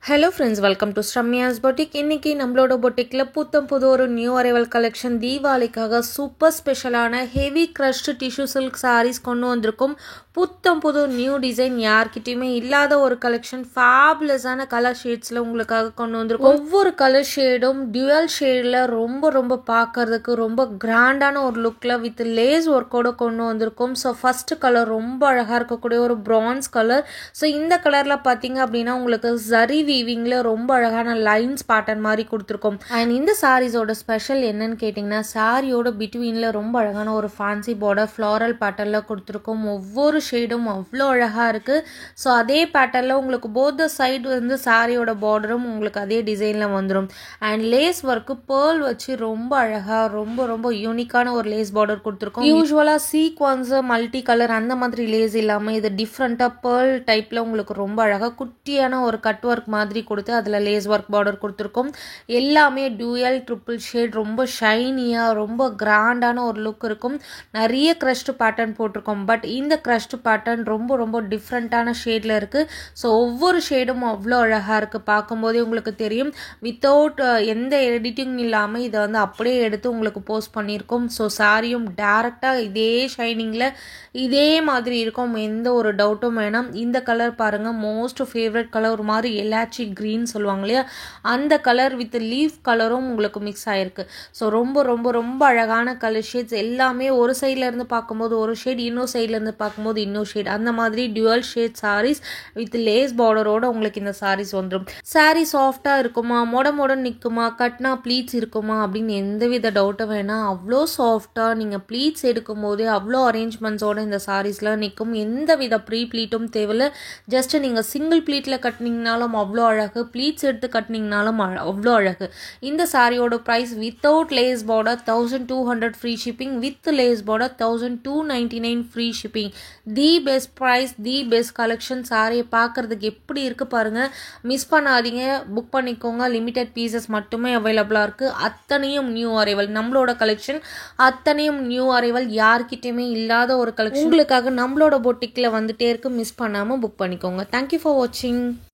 Hello friends, welcome to Shramya's Boutique. இன்னைக்கு நம்மளோட பொட்டிக்ல புத்தம் புது ஒரு நியூ அரைவல் கலெக்ஷன் தீபாவளிக்காக சூப்பர் ஸ்பெஷலான heavy crushed tissue silk sarees கொண்டு வந்திருக்கும். புத்தம் புது நியூ டிசைன் யார்கிட்டயுமே இல்லாத ஒரு கலெக்ஷன் ஃபேபுலஸான கலர் ஷேட்ஸ்ல உங்களுக்காக கொண்டு வந்திருக்கும். ஒவ்வொரு கலர் ஷேடும் டியூயல் ஷேட்ல ரொம்ப பார்க்கிறதுக்கு ரொம்ப கிராண்டான ஒரு லுக்ல வித் லேஸ் ஒர்க்கோட கொண்டு வந்திருக்கும். ஸோ ஃபர்ஸ்ட் கலர் ரொம்ப அழகா இருக்கக்கூடிய ஒரு பிரான்ஸ் கலர். ஸோ இந்த கலர்ல பாத்தீங்க அப்படின்னா உங்களுக்கு ஜரி வீவிங்ல ரொம்ப அழகான லைன்ஸ் பேட்டர்ன் மாதிரி கொடுத்துருக்கோம். அண்ட் இந்த சாரீஸோட ஸ்பெஷல் என்னன்னு கேட்டிங்கன்னா சாரியோட பிட்வீன்ல ரொம்ப அழகான ஒரு ஃபேன்சி பார்டர் ஃப்ளாரல் பேட்டர்ன்ல கொடுத்துருக்கோம். ஒவ்வொரு ஷேடும் அவ்வளோ அழகா இருக்கு. ஸோ அதே பேட்டர்ன்ல உங்களுக்கு போத் சைடு வந்து சாரியோட பார்டரும் உங்களுக்கு அதே டிசைன்ல வந்துடும். அண்ட் லேஸ் ஒர்க்கு பேர்ல் வச்சு ரொம்ப அழகா ரொம்ப யூனிக்கான ஒரு லேஸ் பார்டர் கொடுத்துருக்கோம். யூஸ்வலா சீக்வன்ஸ் மல்டி கலர் அந்த மாதிரி லேஸ் இல்லாம இது டிஃப்ரெண்டா பேர்ல் டைப்ல உங்களுக்கு ரொம்ப அழகா குட்டியான ஒரு கட் ஒர்க் மாதிரி கொடுத்து அதுல லேஸ் ஒர்க் பார்டர் கொடுத்துருக்கோம். எல்லாமே டூயல் ட்ரிபிள் ஷேட் ரொம்ப ஷைனியா ரொம்ப கிராண்டான ஒரு லுக் இருக்கும். நிறைய கிரஷ்ட் பேட்டர்ன் போட்டிருக்கோம். பட் இந்த கிரஷ்ட் பேட்டர்ன் ரொம்ப டிஃப்ரெண்டான ஷேட்ல இருக்கு. ஸோ ஒவ்வொரு ஷேடும் அவ்வளோ அழகா இருக்கு. பார்க்கும்போதே உங்களுக்கு தெரியும் வித்தவுட் எந்த எடிட்டிங் இல்லாம இதை வந்து அப்படியே எடுத்து உங்களுக்கு போஸ்ட் பண்ணியிருக்கோம். ஸோ சாரியும் டைரக்டா இதே ஷைனிங்ல இதே மாதிரி இருக்கும். எந்த ஒரு டவுட்டும் வேணாம். இந்த கலர் பாருங்க மோஸ்ட் ஃபேவரட் கலர் ஒரு மாதிரி எலாச்சி கிரீன் சொல்லுவாங்க இல்லையா அந்த கலர் வித் லீஃப் கலரும் உங்களுக்கு மிக்ஸ் ஆயிருக்கு. ஸோ ரொம்ப அழகான கலர் ஷேட்ஸ் எல்லாமே ஒரு சைட்ல இருந்து பார்க்கும்போது ஒரு ஷேட் இன்னொரு சைட்ல இருந்து பார்க்கும்போது இன்னொரு ஷேட் அந்த மாதிரி dual shade sarees with lace பார்டரோட உங்களுக்கு இந்த சாரீஸ் வந்துடும். சாரீ சாஃப்டா இருக்குமா மொட நிற்குமா கட்னா ப்ளீட்ஸ் இருக்குமா அப்படின்னு எந்தவித டவுட்டும் வேணாம். அவ்வளோ சாஃப்டா நீங்க ப்ளீட்ஸ் எடுக்கும் போதே அவ்வளோ அரேஞ்ச்மெண்ட்ஸோட இந்த சாரீஸ்லாம் நிற்கும். எந்த வித ப்ரீ ப்ளீட்டும் தேவையில்ல. ஜஸ்ட் நீங்க சிங்கிள் ப்ளீட்ல கட்டினீங்கனாலும் அவ்வளோ அழகு, ப்ளீட்ஸ் எடுத்து கட்டினீங்கனாலும் அவ்வளோ அழகு. இந்த சாரியோட price without lace border 1200 free shipping, with lace border 1299 free shipping. The best price, the best collection. சாரியை பார்க்கறதுக்கு எப்படி இருக்கு பாருங்க. மிஸ் பண்ணாதீங்க, புக் பண்ணிக்கோங்க. லிமிடெட் பீசஸ் மட்டுமே அவைலபிளா இருக்கு. அத்தனையும் நியூ அரைவல். நம்மளோட கலெக்ஷன் அத்தனையும் நியூ அரைவல். யார்கிட்டயுமே இல்லாத ஒரு கலெக்ஷன் உங்களுக்காக நம்மளோட பொட்டிக்ல வந்துட்டே இருக்கு. மிஸ் பண்ணாம புக் பண்ணிக்கோங்க. தேங்க்யூ ஃபார் வாட்சிங்.